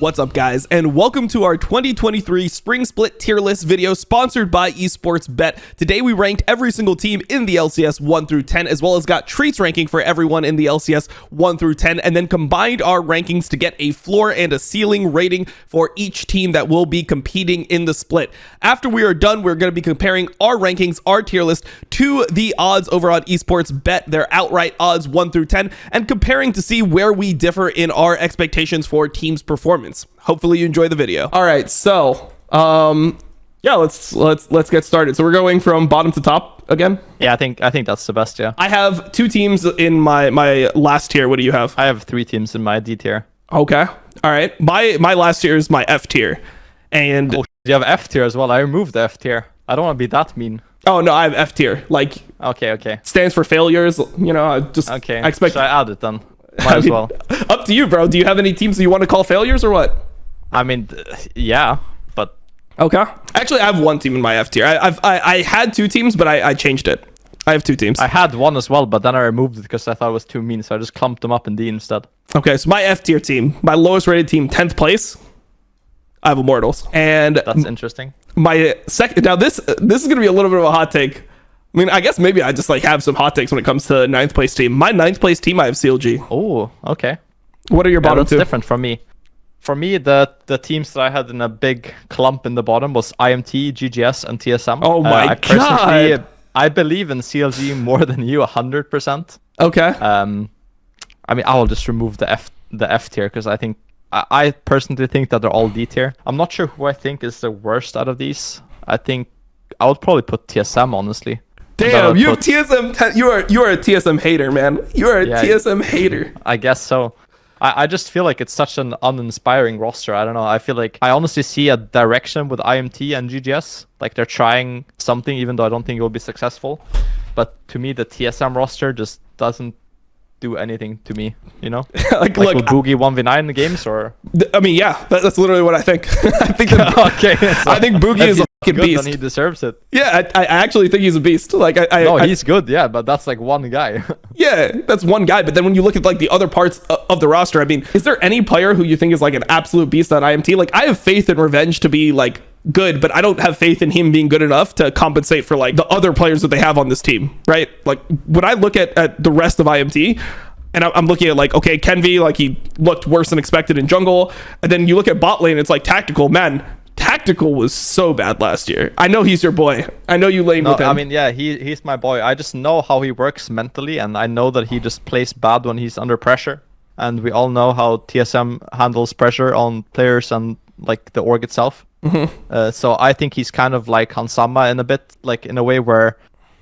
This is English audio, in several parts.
What's up, guys, and welcome to our 2023 Spring Split tier list video sponsored by esportsbet. Today we ranked every single team in the LCS 1 through 10, as well as got Treatz ranking for everyone in the LCS 1 through 10, and then combined our rankings to get a floor and a ceiling rating for each team that will be competing in the split. After we are done, we're going to be comparing our rankings, our tier list, to the odds over on esportsbet, their outright odds 1 through 10, and comparing to see where we differ in our expectations for teams' performance. Hopefully you enjoy the video. All right, so yeah, let's get started. So we're going from bottom to top again. Yeah, I think that's the best. Yeah, I have 2 teams in my last tier. What do you have? I have 3 teams in my D tier. Okay, all right. My last tier is my F tier, and you have F tier as well. I removed the F tier. I don't want to be that mean. Oh no, I have F tier. Like okay, stands for failures. You know, I expect. Should I add it then? Might as well. Up to you, bro. Do you have any teams that you want to call failures or what? I mean, yeah, but okay. Actually, I have 1 team in my F tier. I had 2 teams, but I changed it. I have 2 teams. I had 1 as well, but then I removed it because I thought it was too mean, so I just clumped them up in D instead. Okay, so my F tier team, my lowest rated team, 10th place. I have Immortals, and that's interesting. My second. Now this is gonna be a little bit of a hot take. I mean, I guess maybe I just like have some hot takes when it comes to 9th place team. My 9th place team, I have CLG. Oh, okay. What are your bottom 2? That's different from me. For me, the teams that I had in a big clump in the bottom was IMT, GGS, and TSM. Oh my god! I believe in CLG more than you, 100%. Okay. I mean, I will just remove the F tier because I personally think that they're all D tier. I'm not sure who I think is the worst out of these. I think I would probably put TSM, honestly. Damn, you have TSM. You are a TSM hater, man. You are a TSM hater. I guess so. I just feel like it's such an uninspiring roster. I don't know. I feel like I honestly see a direction with IMT and GGS. Like they're trying something, even though I don't think it will be successful. But to me, the TSM roster just doesn't do anything to me, you know? Look, will Boogie 1v9 the games, or? I mean, yeah, that's literally what I think. I think that, okay. So I think Boogie is a fucking beast. Then he deserves it. Yeah, I actually think he's a beast. Like he's good, yeah, but that's like one guy. Yeah, that's one guy. But then when you look at like the other parts of the roster, I mean, is there any player who you think is like an absolute beast on IMT? Like, I have faith in Revenge to be like good, but I don't have faith in him being good enough to compensate for like the other players that they have on this team, right? Like when I look at the rest of IMT, and I'm looking at like, okay, Kenvi, like he looked worse than expected in jungle, and then you look at bot lane, it's like Tactical, man. Tactical was so bad last year. I know he's your boy. I know you lane with him. I mean, yeah, he's my boy. I just know how he works mentally, and I know that he just plays bad when he's under pressure. And we all know how TSM handles pressure on players and like the org itself. Mm-hmm. So I think he's kind of like Hansama in a bit, like in a way where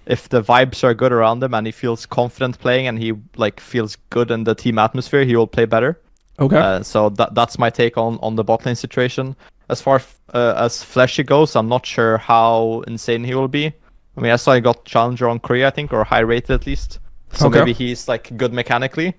if the vibes are good around him and he feels confident playing and he like feels good in the team atmosphere, he will play better. Okay. So that's my take on the bot lane situation. As far as Fleshy goes, I'm not sure how insane he will be. I mean, I saw he got Challenger on Korea, I think, or high rated at least. So maybe he's like good mechanically.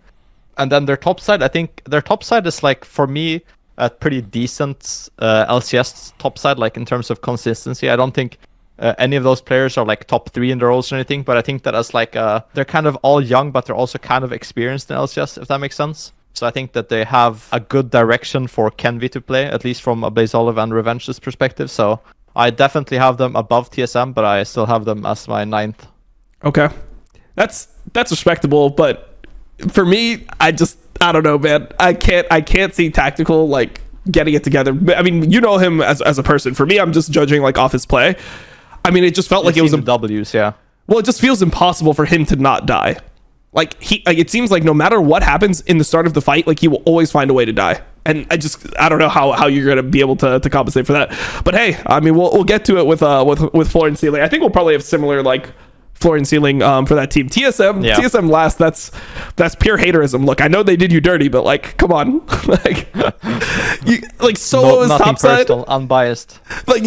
And then their top side, I think their top side is like, for me, a pretty decent LCS top side, like in terms of consistency. I don't think any of those players are like top 3 in their roles or anything, but I think that as like they're kind of all young, but they're also kind of experienced in LCS, if that makes sense. So I think that they have a good direction for Kenvi to play, at least from a Blaze Olive and Revenge's perspective. So I definitely have them above TSM, but I still have them as my 9th. Okay, that's respectable, but for me, I don't know, man. I can't see Tactical like getting it together. I mean, you know him as a person. For me, I'm just judging like off his play. I mean, it just felt like it was W's, yeah. Well, it just feels impossible for him to not die. Like it seems like no matter what happens in the start of the fight, like he will always find a way to die. And I don't know how you're gonna be able to compensate for that. But hey, I mean, we'll get to it with floor and ceiling. I think we'll probably have similar like floor and ceiling for that team. TSM last. That's pure haterism. Look, I know they did you dirty, but like, come on, like Solo is top side. Personal, unbiased. Like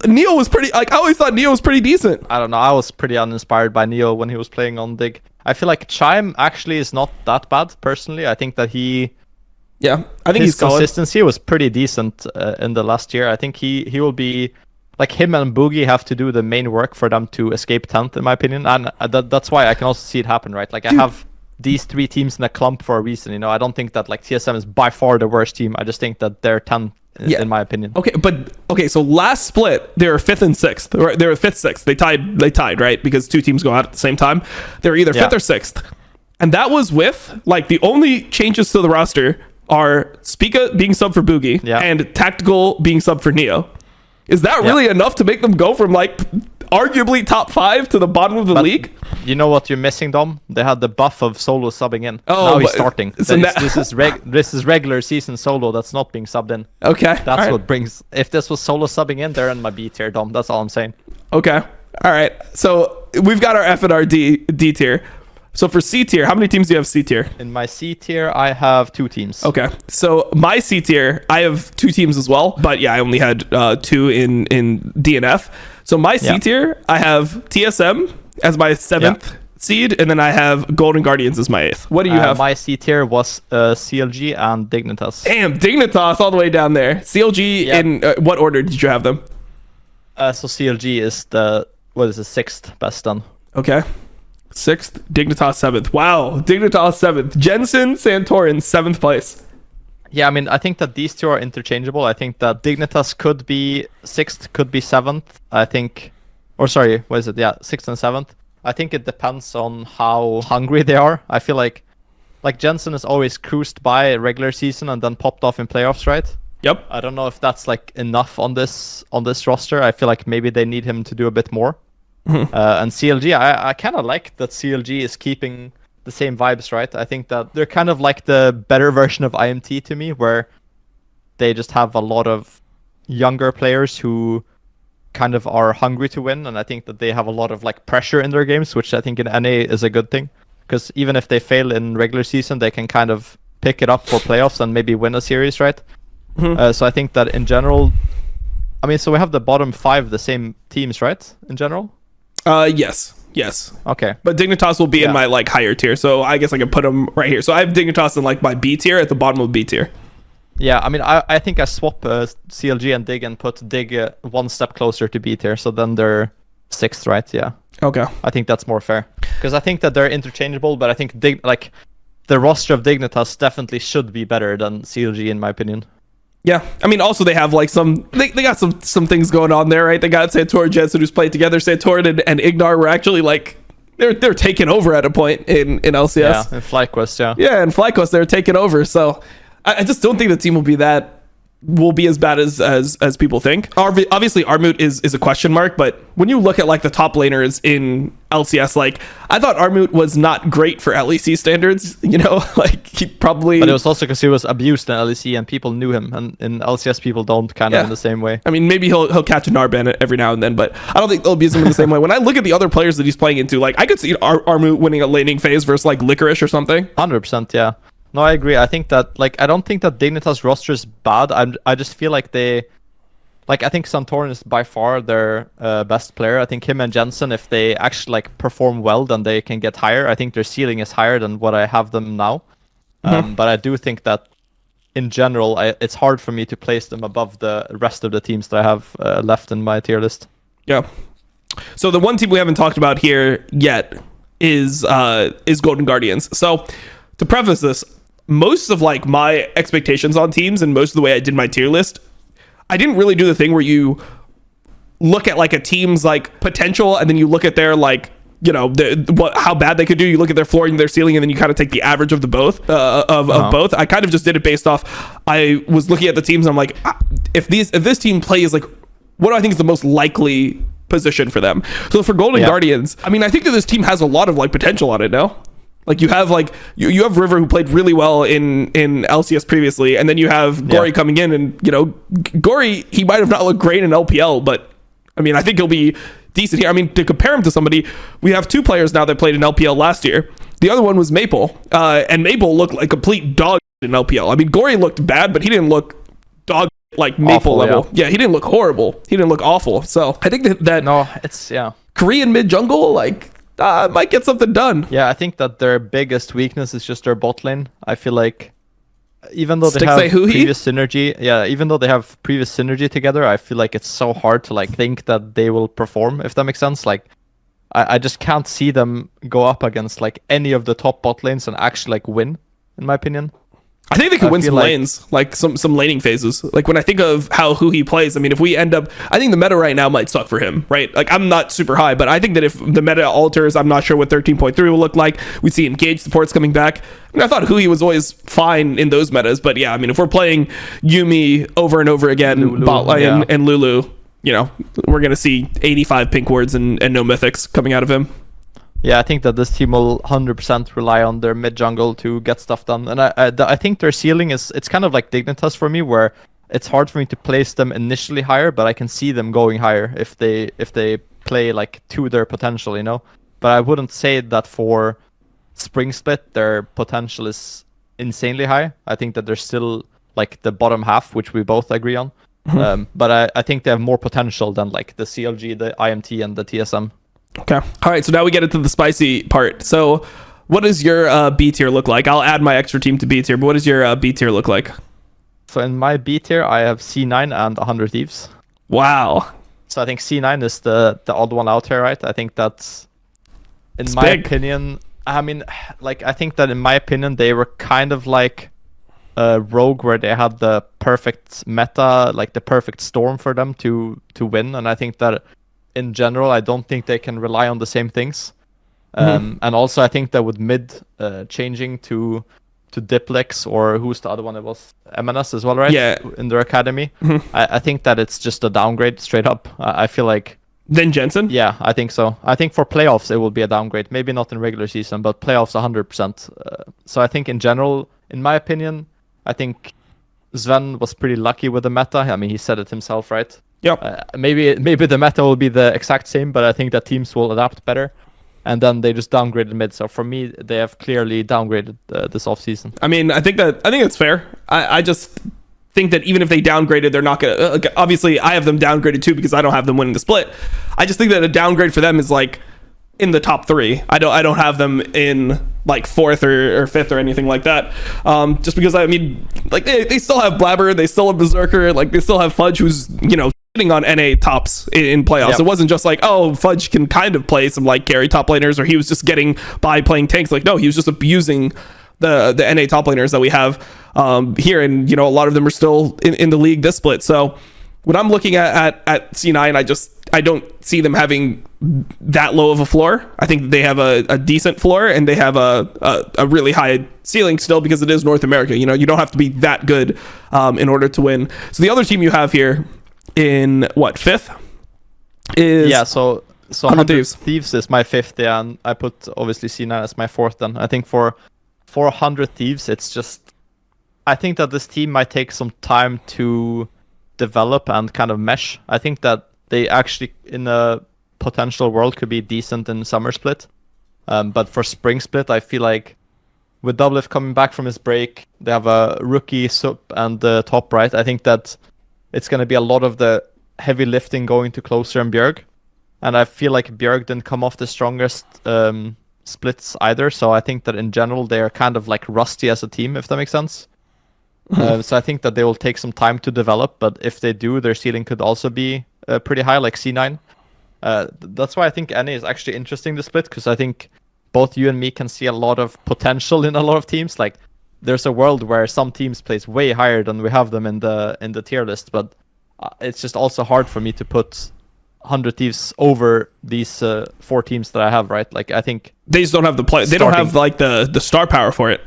Neo was pretty. Like I always thought Neo was pretty decent. I don't know. I was pretty uninspired by Neo when he was playing on Dig. I feel like Chime actually is not that bad personally. I think that his consistency was pretty decent in the last year. I think he will be like, him and Boogie have to do the main work for them to escape 10th, in my opinion, and that's why I can also see it happen, right? Like, dude, these three teams in a clump for a reason. You know, I don't think that like TSM is by far the worst team. I just think that they're 10 in my opinion. Okay, so last split they were 5th and 6th. Or they were 5th, 6th. They tied, right? Because two teams go out at the same time. They were either 5th or 6th. And that was with like the only changes to the roster are Spica being sub for Boogie and Tactical being sub for Neo. Is that really enough to make them go from like arguably top 5 to the bottom of the league? You know what you're missing, Dom? They had the buff of Solo subbing in. Now he's starting. So this is regular season Solo that's not being subbed in. Okay. That's what brings... If this was Solo subbing in, they're in my B tier, Dom. That's all I'm saying. Okay. All right. So we've got our F and our D tier. So for C tier, how many teams do you have C tier? In my C tier, I have 2 teams. Okay. So my C tier, I have 2 teams as well. But yeah, I only had 2 in DNF. So my C tier, I have TSM as my 7th seed, and then I have Golden Guardians as my 8th. What do you have? My C tier was CLG and Dignitas. Damn, Dignitas all the way down there. CLG in what order did you have them? So CLG is the 6th best done. Okay. 6th, Dignitas 7th. Wow, Dignitas 7th. Jensen, Santorin, 7th place. Yeah, I mean, I think that these two are interchangeable. I think that Dignitas could be 6th, could be 7th. I think, or sorry, what is it? Yeah, 6th and 7th. I think it depends on how hungry they are. I feel like Jensen is always cruised by regular season and then popped off in playoffs, right? Yep. I don't know if that's like enough on this roster. I feel like maybe they need him to do a bit more. And CLG, I kind of like that CLG is keeping the same vibes, right? I think that they're kind of like the better version of IMT to me, where they just have a lot of younger players who kind of are hungry to win, and I think that they have a lot of like pressure in their games, which I think in NA is a good thing, because even if they fail in regular season, they can kind of pick it up for playoffs and maybe win a series, right? So I think that in general, I mean, so we have the bottom 5 the same teams, right? In general. Yes. Okay. But Dignitas will be in my like higher tier, so I guess I can put them right here. So I have Dignitas in like my B tier at the bottom of B tier. Yeah, I mean, I think I swap CLG and Dig and put Dig 1 step closer to B tier, so then they're 6th, right? Yeah. Okay. I think that's more fair, because I think that they're interchangeable, but I think the roster of Dignitas definitely should be better than CLG in my opinion. Yeah, I mean, also they have like they got some things going on there, right? They got Santorin and Jensen who's played together. Santorin and Ignar were actually like they're taking over at a point in LCS. Yeah, in FlyQuest, yeah. Yeah, in FlyQuest they're taking over. So I just don't think the team will be as bad as people think. Obviously Armut is a question mark, but when you look at like the top laners in LCS, like I thought Armut was not great for LEC standards, you know, like he probably... But it was also because he was abused in LEC and people knew him, and in LCS people don't kind of in the same way. I mean, maybe he'll catch a Narban every now and then, but I don't think they'll abuse him in the same way. When I look at the other players that he's playing into, like I could see Armut winning a laning phase versus like Licorice or something. 100%, yeah. No, I agree. I think that, like, I don't think that Dignitas roster is bad. I just feel like they, like, I think Santorin is by far their best player. I think him and Jensen, if they actually like perform well, then they can get higher. I think their ceiling is higher than what I have them now. But I do think that in general, it's hard for me to place them above the rest of the teams that I have left in my tier list. Yeah. So the one team we haven't talked about here yet is Golden Guardians. So to preface this, most of like my expectations on teams and most of the way I did my tier list, I didn't really do the thing where you look at like a team's like potential and then you look at their like, you know, how bad they could do. You look at their floor and their ceiling, and then you kind of take the average of the both of both. I kind of just did it based off. I was looking at the teams and I'm like, if this team plays, like, what do I think is the most likely position for them? So for Golden Guardians, I mean, I think that this team has a lot of like potential on it now. Like you have like you have River, who played really well in LCS previously, and then you have Gory coming in, and you know, Gory, he might have not looked great in LPL, but I mean, I think he'll be decent here. I mean, to compare him to somebody, we have 2 players now that played in LPL last year. The other one was Maple, and Maple looked like complete dog in LPL. I mean, Gory looked bad, but he didn't look dog like Maple awful, level. Yeah, he didn't look horrible. He didn't look awful. So I think that no, it's Korean mid jungle like might get something done. Yeah, I think that their biggest weakness is just their bot lane. I feel like even though they Sticks have previous synergy, together, I feel like it's so hard to like think that they will perform, if that makes sense. Like, I just can't see them go up against like any of the top bot lanes and actually like win, in my opinion. I think they could win some like, lanes, like some laning phases. Like when I think of who he plays, I mean, if we end up, I think the meta right now might suck for him, right? Like I'm not super high, but I think that if the meta alters, I'm not sure what 13.3 will look like. We see engage supports coming back. I mean, I thought he was always fine in those metas, but yeah, I mean, if we're playing Yuumi over and over again, Lulu, bot lane and Lulu, you know, we're gonna see 85 pink wards and no mythics coming out of him. Yeah, I think that this team will 100% rely on their mid jungle to get stuff done, and I think their ceiling it's kind of like Dignitas for me, where it's hard for me to place them initially higher, but I can see them going higher if they play like to their potential, you know. But I wouldn't say that for Spring Split their potential is insanely high. I think that they're still like the bottom half, which we both agree on. But I think they have more potential than like the CLG, the IMT, and the TSM. Okay. All right. So now we get into the spicy part. So what does your B tier look like? I'll add my extra team to B tier, but what does your B tier look like? So in my B tier, I have C9 and 100 Thieves. Wow. So I think C9 is the odd one out here, right? I think that's, in my opinion, I mean, like, I think that in my opinion, they were kind of like a Rogue where they had the perfect meta, like the perfect storm for them to win. And I think that in general, I don't think they can rely on the same things. And also, I think that with mid changing to Diplex, or who's the other one? It was MNS as well, right? Yeah. In their academy. I think that it's just a downgrade straight up. I feel like... Then Jensen? Yeah, I think so. I think for playoffs, it will be a downgrade. Maybe not in regular season, but playoffs 100%. So I think in general, in my opinion, I think Sven was pretty lucky with the meta. I mean, he said it himself, right? Yep. Maybe the meta will be the exact same, but I think that teams will adapt better. And then they just downgraded mid. So for me, they have clearly downgraded this offseason. I mean, I think it's fair. I just think that even if they downgraded, they're not gonna. Obviously, I have them downgraded too because I don't have them winning the split. I just think that a downgrade for them is like in the top 3. I don't have them in like 4th or 5th or anything like that. Just because I mean, like they still have Blabber, they still have Berserker, like they still have Fudge, who's sitting on NA tops in playoffs. Yep. It wasn't just like, oh, Fudge can kind of play some like carry top laners, or he was just getting by playing tanks. Like, no, he was just abusing the NA top laners that we have here, and a lot of them are still in the league this split. So when I'm looking at C9, I don't see them having that low of a floor. I think they have a decent floor, and they have a really high ceiling still, because it is North America. You don't have to be that good in order to win. So the other team you have here in what, 5th is so 100 Thieves is my 5th, yeah, and I put obviously C9 as my 4th. Then I think for 100 Thieves, it's just, I think that this team might take some time to develop and kind of mesh. I think that they actually in a potential world could be decent in summer split, but for spring split, I feel like with Doublelift coming back from his break, they have a rookie sup and the top right. I think that it's going to be a lot of the heavy lifting going to Closer and Bjerg. And I feel like Bjerg didn't come off the strongest splits either. So I think that in general, they are kind of like rusty as a team, if that makes sense. So I think that they will take some time to develop. But if they do, their ceiling could also be pretty high, like C9. That's why I think NA is actually interesting to split, because I think both you and me can see a lot of potential in a lot of teams. Like, there's a world where some teams place way higher than we have them in the tier list, but it's just also hard for me to put 100 Thieves over these 4 teams that I have, right? Like, I think they just don't have the play. They don't have like the star power for it.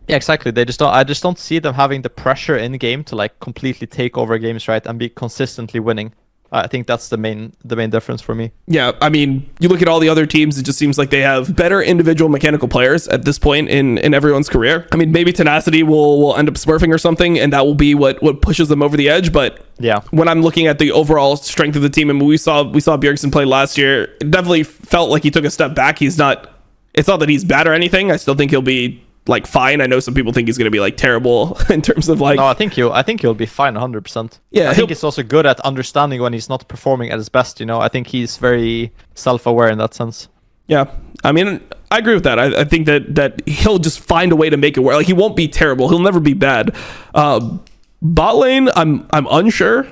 Yeah, exactly. They just don't. I just don't see them having the pressure in game to like completely take over games, right, and be consistently winning. I think that's the main difference for me. Yeah, I mean, you look at all the other teams, it just seems like they have better individual mechanical players at this point in everyone's career. I mean, maybe Tenacity will end up smurfing or something, and that will be what pushes them over the edge. But yeah, when I'm looking at the overall strength of the team, and we saw Bjergsen play last year, it definitely felt like he took a step back. It's not that he's bad or anything. I still think he'll be like fine. I know some people think he's going to be like terrible in terms of like. No, I think he'll be fine 100%. Yeah, I think he's also good at understanding when he's not performing at his best. I think he's very self-aware in that sense. Yeah, I mean, I agree with that. I think that he'll just find a way to make it work. Like, he won't be terrible. He'll never be bad. Bot lane, I'm unsure.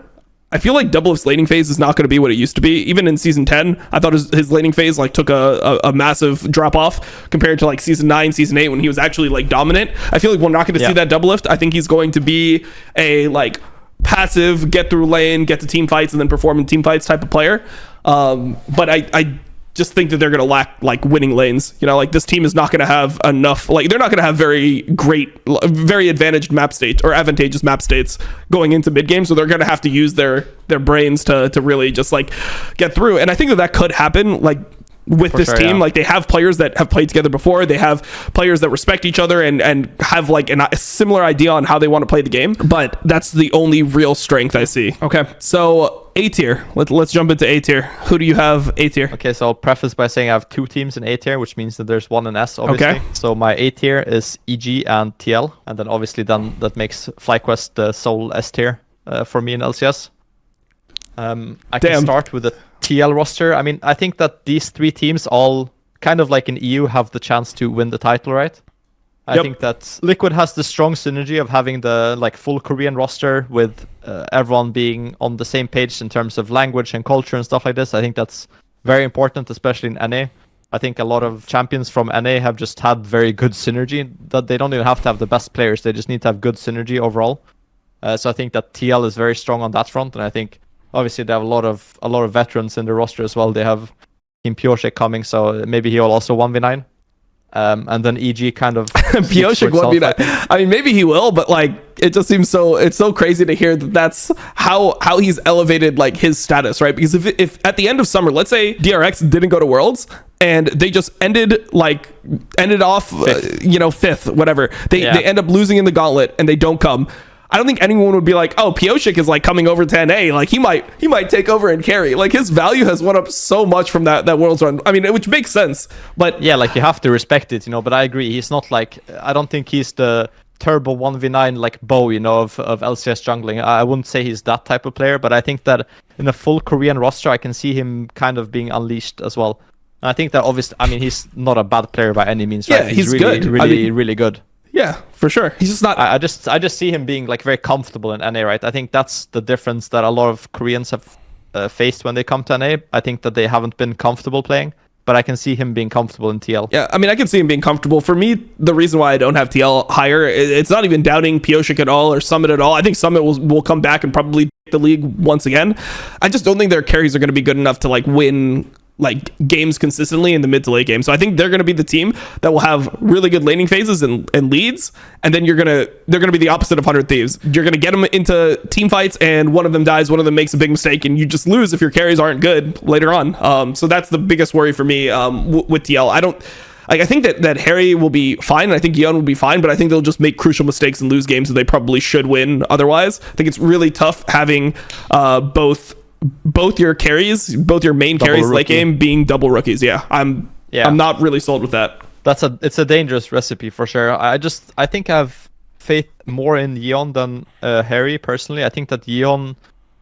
I feel like Doublelift's laning phase is not going to be what it used to be. Even in season 10, I thought his laning phase like took a massive drop off compared to like season 9, season 8 when he was actually like dominant. I feel like we're not going to see that Doublelift. I think he's going to be a like passive, get through lane, get to team fights, and then perform in team fights type of player. But I just think that they're going to lack like winning lanes. You know, like this team is not going to have enough, like they're not going to have very advantageous map states going into mid game. So they're going to have to use their brains to really just like get through. And I think that could happen like with this team. Like they have players that have played together before. They have players that respect each other and have like a similar idea on how they want to play the game. But that's the only real strength I see. Okay, so A tier. Let's jump into A tier. Who do you have A tier? Okay, so I'll preface by saying I have 2 teams in A tier, which means that there's 1 in S, obviously. Okay. So my A tier is EG and TL, and then obviously that makes FlyQuest the sole S tier for me in LCS. I can start with the TL roster. I mean, I think that these 3 teams all kind of like in EU have the chance to win the title, right? I think that Liquid has the strong synergy of having the like full Korean roster with everyone being on the same page in terms of language and culture and stuff like this. I think that's very important, especially in NA. I think a lot of champions from NA have just had very good synergy, that they don't even have to have the best players. They just need to have good synergy overall. So I think that TL is very strong on that front, and I think obviously they have a lot of veterans in the roster as well. They have Team TIERLIST coming, so maybe he'll also 1v9. And then EG kind of TIERLIST 1v9. I mean, maybe he will, but like it just seems it's so crazy to hear that that's how he's elevated like his status, right? Because if at the end of summer, let's say DRX didn't go to Worlds and they just ended off fifth, whatever. They end up losing in the gauntlet and they don't come. I don't think anyone would be like, oh, TIERLIST is like coming over to NA. Like he might take over and carry. Like his value has went up so much from that Worlds run. I mean, which makes sense. But yeah, like you have to respect it, But I agree. He's not like, I don't think he's the turbo 1v9 like Bo, of LCS jungling. I wouldn't say he's that type of player, but I think that in a full Korean roster, I can see him kind of being unleashed as well. And I think that obviously, I mean, he's not a bad player by any means, right? Yeah, he's really, good. Really good. Yeah, for sure. He's just not. I just see him being like very comfortable in NA, right? I think that's the difference that a lot of Koreans have faced when they come to NA. I think that they haven't been comfortable playing, but I can see him being comfortable in TL. Yeah, I mean, I can see him being comfortable. For me, the reason why I don't have TL higher, it's not even doubting TIERLIST at all or Summit at all. I think Summit will come back and probably take the league once again. I just don't think their carries are going to be good enough to like win like games consistently in the mid to late game. So I think they're going to be the team that will have really good laning phases and leads, and then they're going to be the opposite of 100 Thieves. You're going to get them into team fights and one of them dies, one of them makes a big mistake, and you just lose if your carries aren't good later on. So that's the biggest worry for me with TL. I think that Harry will be fine, and I think Yeon will be fine, but I think they'll just make crucial mistakes and lose games that they probably should win otherwise. I think it's really tough having both your carries, both your main carries late game being double rookies. I'm not really sold with that. It's a dangerous recipe for sure. I think I have faith more in Yeon than Harry personally. I think that Yeon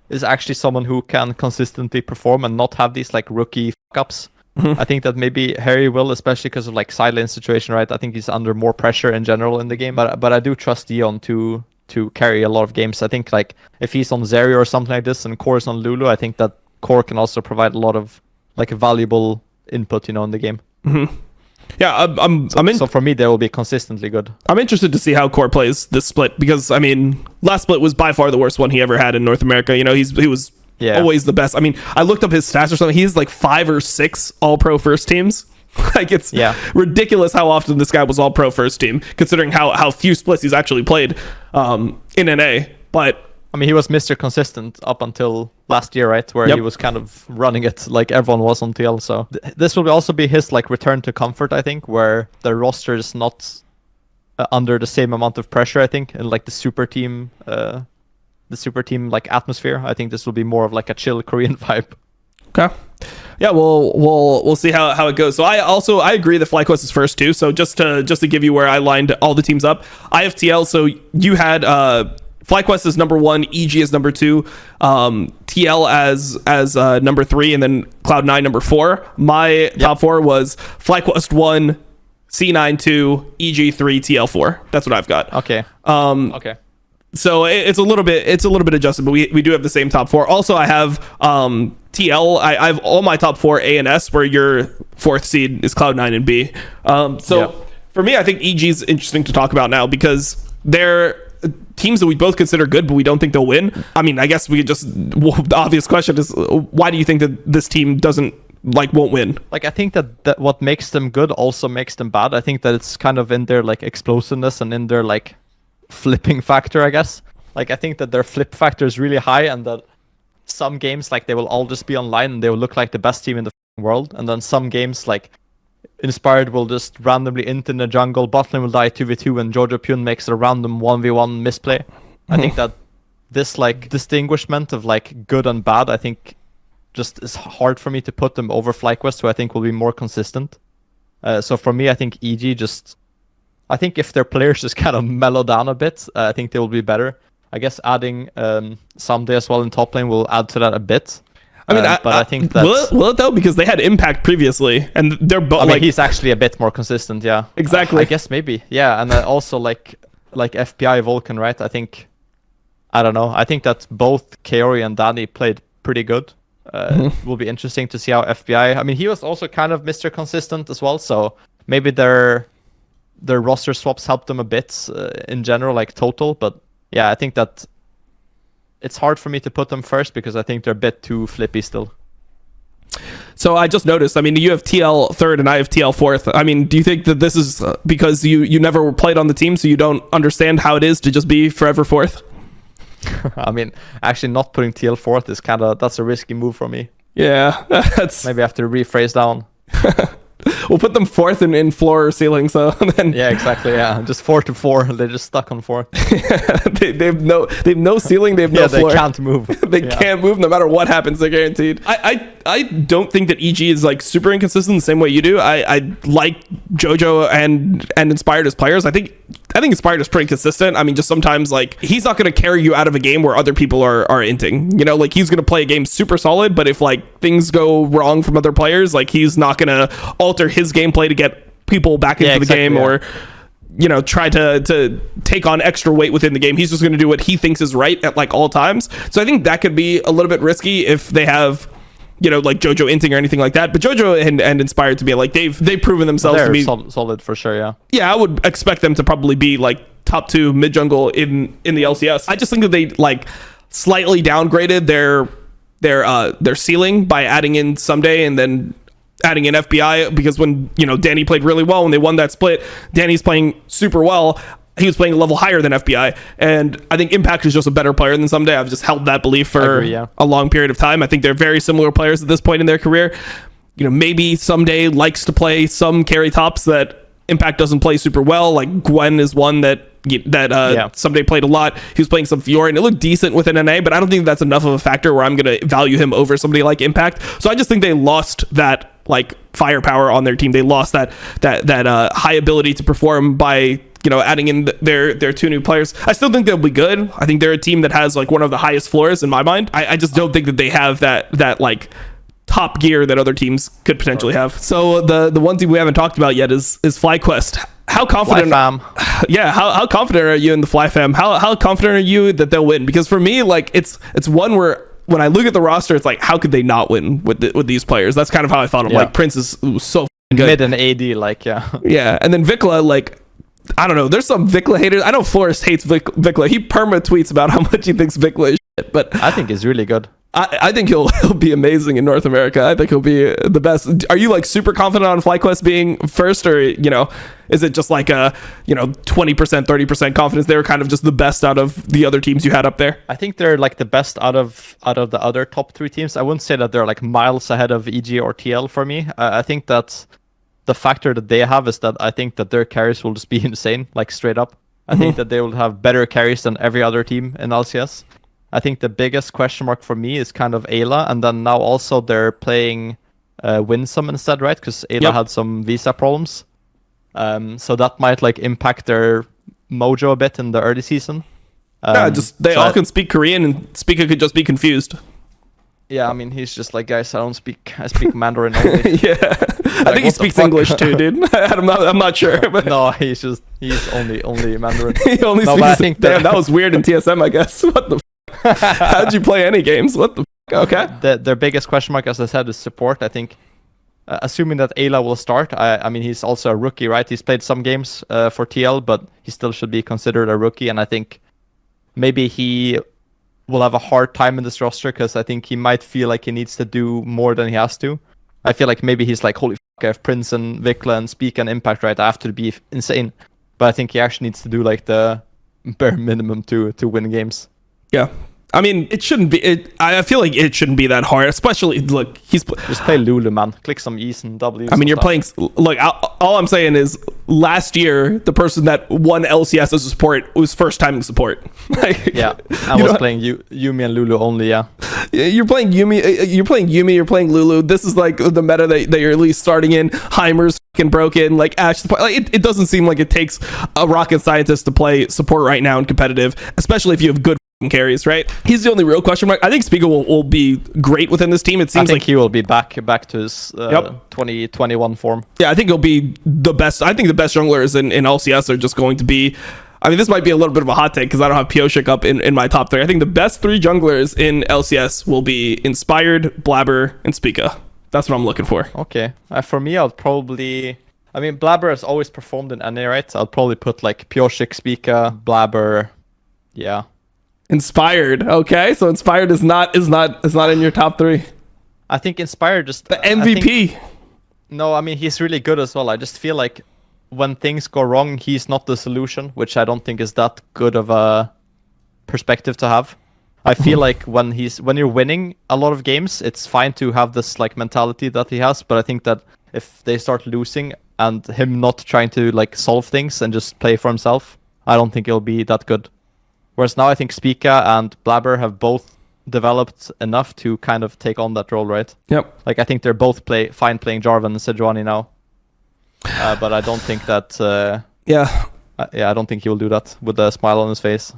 is actually someone who can consistently perform and not have these like rookie fuck-ups. Mm-hmm. I think that maybe Harry will, especially because of like side lane situation, right? I think he's under more pressure in general in the game, but I do trust Yeon to carry a lot of games. I think like if he's on Zarya or something like this and Core is on Lulu, I think that Core can also provide a lot of like a valuable input, in the game. Mm-hmm. Yeah, so for me, they will be consistently good. I'm interested to see how Core plays this split because I mean, last split was by far the worst one he ever had in North America. He was always the best. I mean, I looked up his stats or something. He's like 5 or 6 all-pro first teams. Like it's ridiculous how often this guy was all pro first team, considering how few splits he's actually played in NA. But I mean, he was Mr. Consistent up until last year, right? Where he was kind of running it like everyone was on TL. So this will also be his like return to comfort, I think, where the roster is not under the same amount of pressure. I think, and like the super team like atmosphere. I think this will be more of like a chill Korean vibe. Okay. Yeah, we'll see how it goes. So I agree that FlyQuest is first too. So just to give you where I lined all the teams up, I have TL. So you had FlyQuest as number 1, EG as number 2, TL as number 3, and then Cloud9 number 4. My top 4 was FlyQuest 1, C9 2, EG 3, TL 4. That's what I've got. Okay. Okay. So it's a little bit adjusted, but we do have the same top four. Also, I have TL. I have all my top four A and S, where your fourth seed is Cloud9 and B. For me, I think EG is interesting to talk about now because they're teams that we both consider good, but we don't think they'll win. I mean, I guess we could just, the obvious question is, why do you think that this team won't win? Like, I think that what makes them good also makes them bad. I think that it's kind of in their like explosiveness and in their like flipping factor, I guess. Like, I think that their flip factor is really high, and that some games, like, they will all just be online and they will look like the best team in the world, and then some games, like, Inspired will just randomly int in the jungle, botlane will die 2v2, and Jojo Pyun makes a random 1v1 misplay. I think that this like distinguishment of like good and bad, I think just is hard for me to put them over FlyQuest, who I think will be more consistent. So for me, I think EG I think if their players just kind of mellow down a bit, I think they will be better. I guess adding Someday as well in top lane will add to that a bit. I mean, but I think that will it though, because they had Impact previously, and they're both. I mean, he's actually a bit more consistent, yeah. Exactly. I guess maybe, yeah, and also like FPI Vulcan, right? I don't know. I think that both Kaori and Danny played pretty good. It will be interesting to see how FPI. I mean, he was also kind of Mr. Consistent as well, so maybe their roster swaps helped them a bit in general, like total. But yeah, I think that it's hard for me to put them first because I think they're a bit too flippy still. So I just noticed, I mean, you have TL third and I have TL fourth. I mean, do you think that this is because you never played on the team, so you don't understand how it is to just be forever fourth? I mean, actually not putting TL fourth is that's a risky move for me. Yeah, that's... Maybe I have to rephrase down. We'll put them fourth in floor or ceiling, so then... Yeah, exactly, yeah. Just 4 to 4. They're just stuck on 4. they have no ceiling, they have no floor. They can't move. They can't move no matter what happens, they're guaranteed. I don't think that EG is like super inconsistent the same way you do. I like Jojo and Inspired as players. I think Inspired is pretty consistent. I mean, just sometimes like he's not going to carry you out of a game where other people are inting. You know, like he's going to play a game super solid, but if like things go wrong from other players, like he's not going to alter his gameplay to get people back into the game or you know, try to take on extra weight within the game. He's just going to do what he thinks is right at like all times. So I think that could be a little bit risky if they have, you know, like Jojo inting or anything like that. But Jojo and Inspired to be like they've proven themselves to be solid for sure. Yeah, I would expect them to probably be like top 2 mid jungle in the LCS. I just think that they like slightly downgraded their ceiling by adding in Someday and then adding in FBI, because when, you know, Danny played really well when they won that split, Danny's playing super well. He was playing a level higher than FBI, and I think Impact is just a better player than Someday. I've just held that belief for a long period of time. I think they're very similar players at this point in their career. You know, maybe Someday likes to play some carry tops that Impact doesn't play super well. Like Gwen is one that Someday played a lot. He was playing some Fiora and it looked decent with an NA, but I don't think that's enough of a factor where I'm going to value him over somebody like Impact. So I just think they lost that like firepower on their team. They lost that high ability to perform by, you know, adding in their 2 new players. I still think they'll be good. I think they're a team that has like one of the highest floors in my mind. I just don't think that they have that like top gear that other teams could potentially have. So the one team we haven't talked about yet is FlyQuest. How confident? Yeah, how confident are you in the Fly Fam? How confident are you that they'll win? Because for me, like it's one where when I look at the roster, it's like, how could they not win with these players? That's kind of how I thought of like Prince is so good. Mid and AD, like yeah, and then Vikla, like I don't know. There's some Vikla haters. I know Forrest hates Vikla. He perma tweets about how much he thinks Vikla is shit, but I think he's really good. I think he'll be amazing in North America. I think he'll be the best. Are you like super confident on FlyQuest being first, or you know, is it just like a 20%, 30% confidence they're kind of just the best out of the other teams you had up there? I think they're like the best out of the other top 3 teams. I wouldn't say that they're like miles ahead of EG or TL for me. I think that the factor that they have is that I think that their carries will just be insane, like straight up. I think that they will have better carries than every other team in LCS. I think the biggest question mark for me is kind of Ayla, and then now also they're playing Winsome instead, right? Because Ayla had some visa problems. So that might like impact their mojo a bit in the early season. They all can speak Korean, and Speaker could just be confused. Yeah, I mean, he's just like, guys, I speak Mandarin only. Yeah. I think he speaks English too, dude. I'm not sure. But no, he's only Mandarin. He only no, speaks. but I think damn, that was weird in TSM, I guess. What the? How'd you play any games? What the? Okay. Their biggest question mark, as I said, is support. I think, assuming that Ayla will start. I mean, he's also a rookie, right? He's played some games for TL, but he still should be considered a rookie. And I think maybe he will have a hard time in this roster because I think he might feel like he needs to do more than he has to. I feel like maybe he's like, holy fuck, I have Prince and Vikla and Speak and Impact, right? I have to be insane. But I think he actually needs to do like the bare minimum to win games. Yeah. I mean, it shouldn't be. I feel like it shouldn't be that hard. Especially, look, he's just play Lulu, man. Click some E's and W's. I mean, you're playing. Look, all I'm saying is, last year the person that won LCS as a support was first time in support. Like, yeah, I was playing Yumi and Lulu only. Yeah, you're playing Yumi. You're playing Yumi. You're playing Lulu. This is like the meta that you're at least starting in. Heimer's fucking broken. Like Ashe. Like, it doesn't seem like it takes a rocket scientist to play support right now in competitive, especially if you have good carries, right? He's the only real question mark. I think Spiga will be great within this team. It seems like he will be back to his 2021 form. Yeah, I think he'll be the best. I think the best junglers in LCS are just going to be. I mean, this might be a little bit of a hot take because I don't have Pioshik up in my top 3. I think the best 3 junglers in LCS will be Inspired, Blabber, and Spiga. That's what I'm looking for. Okay. For me, I'll probably... I mean, Blabber has always performed in NA, right? I'll probably put like Pioshik, Spiga, Blabber. Yeah. Inspired. Okay, so Inspired is not in your top 3. I think Inspired just the MVP. No, I mean he's really good as well. I just feel like when things go wrong, he's not the solution, which I don't think is that good of a perspective to have. I feel like when you're winning a lot of games, it's fine to have this like mentality that he has, but I think that if they start losing and him not trying to like solve things and just play for himself, I don't think it'll be that good. Whereas now I think Spiga and Blabber have both developed enough to kind of take on that role, right? Yep. Like I think they're both fine playing Jarvan and Sejuani now. But I don't think that... I don't think he will do that with a smile on his face.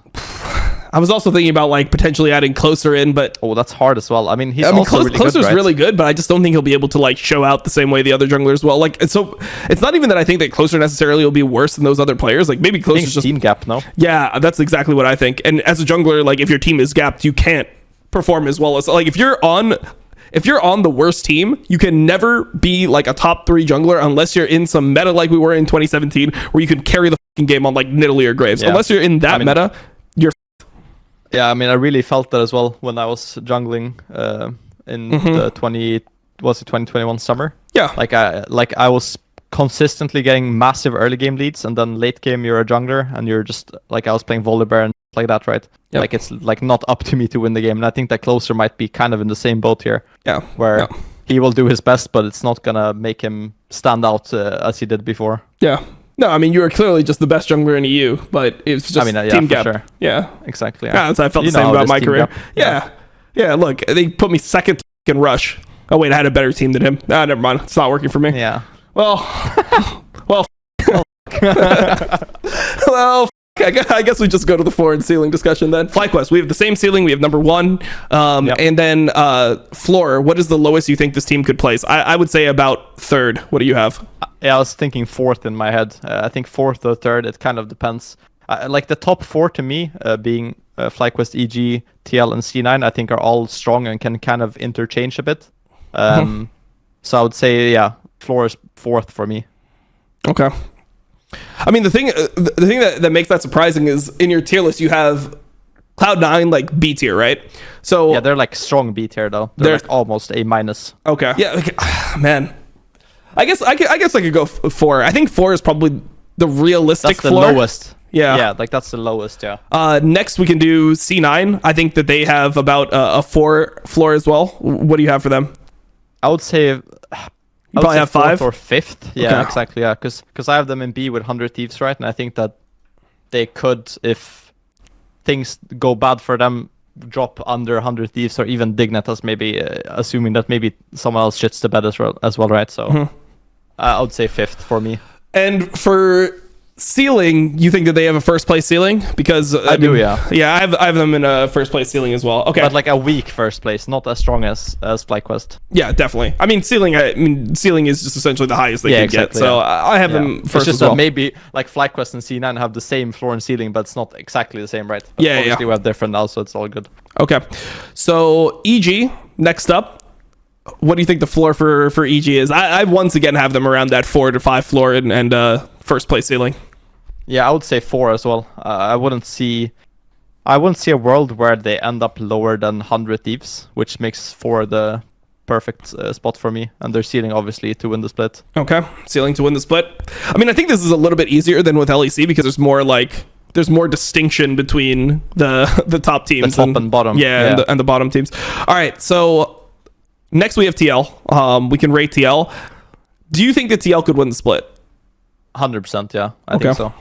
I was also thinking about like potentially adding Closer in, but that's hard as well. I mean, he's also really Closer's good, right? really good, but I just don't think he'll be able to like show out the same way the other junglers will. Like, so it's not even that I think that Closer necessarily will be worse than those other players. Like maybe Closer's just team gap, no? Yeah, that's exactly what I think. And as a jungler, like if your team is gapped, you can't perform as well as like if you're on the worst team, you can never be like a top 3 jungler unless you're in some meta like we were in 2017, where you can carry the fucking game on like Nidalee or Graves. Yeah. Unless you're in that meta, you're. Yeah, I mean, I really felt that as well when I was jungling in the 2021 summer. Yeah, like I was consistently getting massive early game leads, and then late game you're a jungler and you're just like I was playing Volibear and like that, right? Yep. Like it's like not up to me to win the game, and I think that Closer might be kind of in the same boat here. Yeah, where he will do his best, but it's not gonna make him stand out as he did before. Yeah. No, I mean, you were clearly just the best jungler in EU, but it's just team gap. Sure. Yeah, exactly. Yeah, that's I felt the same about my career. Yeah. Look, they put me second to Rush. Oh wait, I had a better team than him. Never mind. It's not working for me. Yeah. Well, well. I guess we just go to the floor and ceiling discussion then. FlyQuest, we have the same ceiling. We have number 1, and then floor. What is the lowest you think this team could place? I would say about 3rd. What do you have? Yeah, I was thinking 4th in my head. I think 4th or 3rd. It kind of depends. Like the top 4 to me, being FlyQuest, EG, TL, and C9, I think are all strong and can kind of interchange a bit. So I would say, floor is 4th for me. Okay. I mean, the thing that makes that surprising is in your tier list you have Cloud9 like B tier, right? So yeah, they're like strong B tier though. They're like almost A minus. Okay. Yeah. Okay. Man, I guess I could go 4. I think 4 is probably the realistic floor. That's the lowest. Yeah. Yeah, like that's the lowest. Yeah. Next we can do C9. I think that they have about a 4 floor as well. What do you have for them? I would say. You probably have 5 or 5th. Yeah, okay. Exactly. Yeah, because I have them in B with 100 Thieves, right? And I think that they could, if things go bad for them, drop under 100 Thieves or even Dignitas, maybe, assuming that maybe someone else shits the bed as well, right? So I would say 5th for me. And for ceiling, you think that they have a first place ceiling? Because I do, yeah. Yeah, I have them in a first place ceiling as well. Okay, but like a weak first place, not as strong as FlyQuest. Yeah, definitely. I mean, ceiling is just essentially the highest they can exactly, get. So I have them first. It's just as well. that maybe like FlyQuest and C9 have the same floor and ceiling, but it's not exactly the same, right? But Yeah, obviously we have different now, so it's all good. Okay, so EG next up. What do you think the floor for EG is? I once again have them around that 4 to 5 floor and first place ceiling. Yeah, I would say 4 as well. I wouldn't see a world where they end up lower than 100 Thieves, which makes 4 the perfect spot for me. And their ceiling, obviously, to win the split. Okay, ceiling to win the split. I mean, I think this is a little bit easier than with LEC because there's more distinction between the top teams. The top and bottom. Yeah, and the bottom teams. All right, so next we have TL. We can rate TL. Do you think that TL could win the split? 100%, yeah. I think so.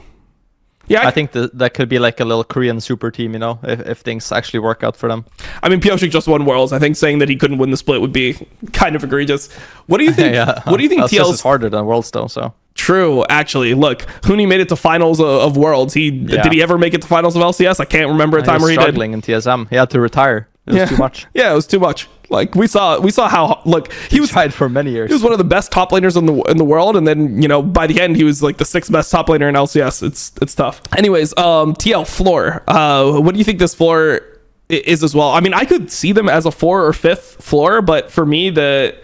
Yeah, I think that could be like a little Korean super team, you know, if things actually work out for them. I mean, Pioshik just won Worlds. I think saying that he couldn't win the split would be kind of egregious. What do you think? What do you think TL's is harder than Worlds though, so. True, actually. Look, Huni made it to finals of Worlds. Did he ever make it to finals of LCS? I can't remember a time where he did. Struggling in TSM. He had to retire. It was too much. Yeah, it was too much. Like we saw how he was tried for many years. He was one of the best top laners in the world, and then by the end he was like the 6th best top laner in LCS. It's tough. Anyways, TL floor. What do you think this floor is as well? I mean, I could see them as a 4 or 5th floor, but for me I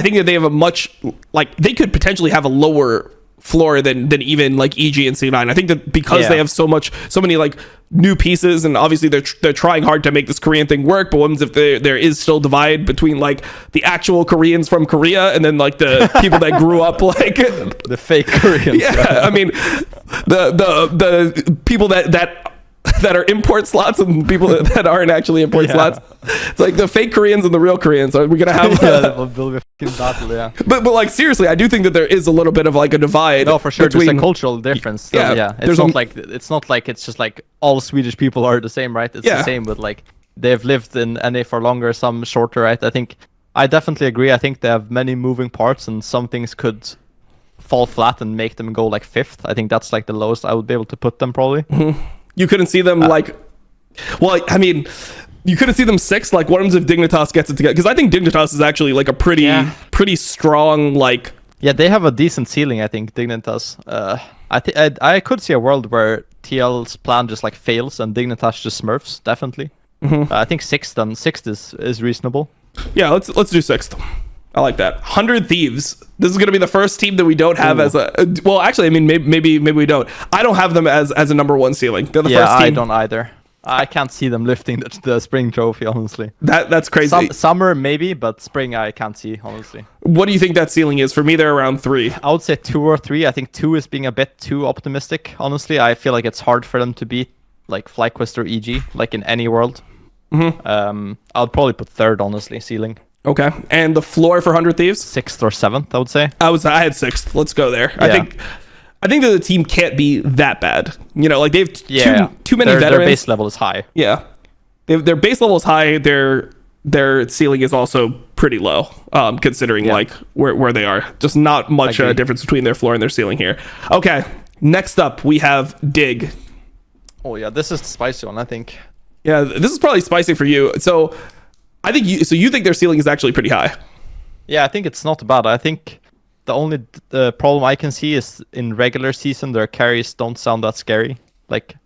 think that they have a much they could potentially have a lower floor than even like EG and C9. I think that because they have so many like new pieces, and obviously they're trying hard to make this Korean thing work, but what happens if there is still divide between like the actual Koreans from Korea and then like the people that grew up like the fake Koreans? Yeah, I mean the people that are import slots and people that aren't actually import slots. It's like the fake Koreans and the real Koreans. Are we gonna have? That'll be a fucking battle, yeah. But like seriously, I do think that there is a little bit of like a divide. No, for sure. There's a cultural difference. So, yeah. It's not like it's just like all Swedish people are the same, right? It's the same with like they've lived in NA for longer, some shorter, right? I definitely agree. I think they have many moving parts, and some things could fall flat and make them go like 5th. I think that's like the lowest I would be able to put them probably. Mm-hmm. You couldn't see them you couldn't see them 6th. Like, what happens if Dignitas gets it together? Because I think Dignitas is actually like a pretty strong like. Yeah, they have a decent ceiling. I think Dignitas. I could see a world where TL's plan just like fails and Dignitas just smurfs. Definitely. Mm-hmm. I think 6th is reasonable. Yeah, let's do 6th. I like that. 100 Thieves. This is going to be the first team that we don't have as a... Well, actually, I mean, maybe we don't. I don't have them as a number 1 ceiling. They're the first team. I don't either. I can't see them lifting the Spring trophy, honestly. That's crazy. Summer, maybe, but Spring, I can't see, honestly. What do you think that ceiling is? For me, they're around 3. I would say 2 or 3. I think 2 is being a bit too optimistic, honestly. I feel like it's hard for them to beat like FlyQuest or EG, like in any world. Mm-hmm. I'll probably put 3rd, honestly, ceiling. Okay, and the floor for 100 Thieves? 6th or 7th, I would say. I had 6th. Let's go there. Yeah. I think that the team can't be that bad. You know, like they have too many veterans. Their base level is high. Yeah, their base level is high. Their ceiling is also pretty low, considering like where they are. Just not much difference between their floor and their ceiling here. Okay, next up we have Dig. Oh yeah, this is the spicy one, I think. Yeah, this is probably spicy for you. So I think you think their ceiling is actually pretty high. Yeah, I think it's not bad. I think the only problem I can see is in regular season their carries don't sound that scary. Like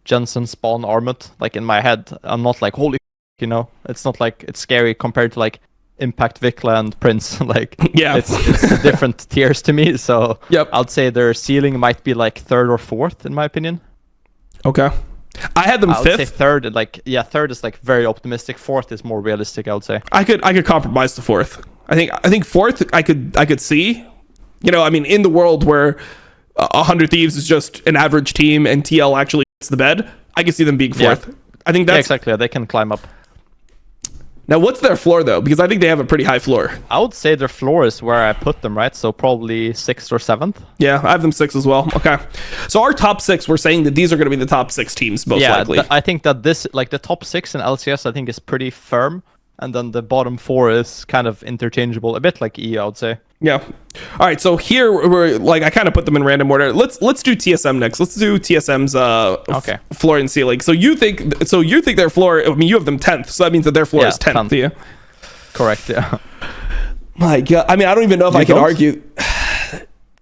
Jensen, Spawn, Armut. Like in my head, I'm not like holy, you know. It's not like it's scary compared to like Impact, Vikla, and Prince. Like it's different tiers to me. So I'd say their ceiling might be like 3rd or 4th in my opinion. Okay. I had them 5th. I would say 3rd, like 3rd is like very optimistic. 4th is more realistic, I would say. I could compromise to 4th. I think 4th I could see. You know, I mean, in the world where 100 Thieves is just an average team and TL actually gets the bed, I can see them being 4th. Yeah. I think that's exactly. They can climb up. Now, what's their floor though? Because I think they have a pretty high floor. I would say their floor is where I put them, right? So probably 6th or 7th. Yeah, I have them 6 as well. Okay. So our top 6, we're saying that these are going to be the top 6 teams most likely. I think that this, like the top 6 in LCS, I think is pretty firm. And then the bottom 4 is kind of interchangeable, a bit like E, I would say. Yeah. All right. So here we're like, I kind of put them in random order. Let's do TSM next. Let's do TSM's floor and ceiling. So you think their floor? I mean, you have them 10th, so that means that their floor is 10th. Yeah. Correct. Yeah. My God. I mean, I don't even know if I can argue.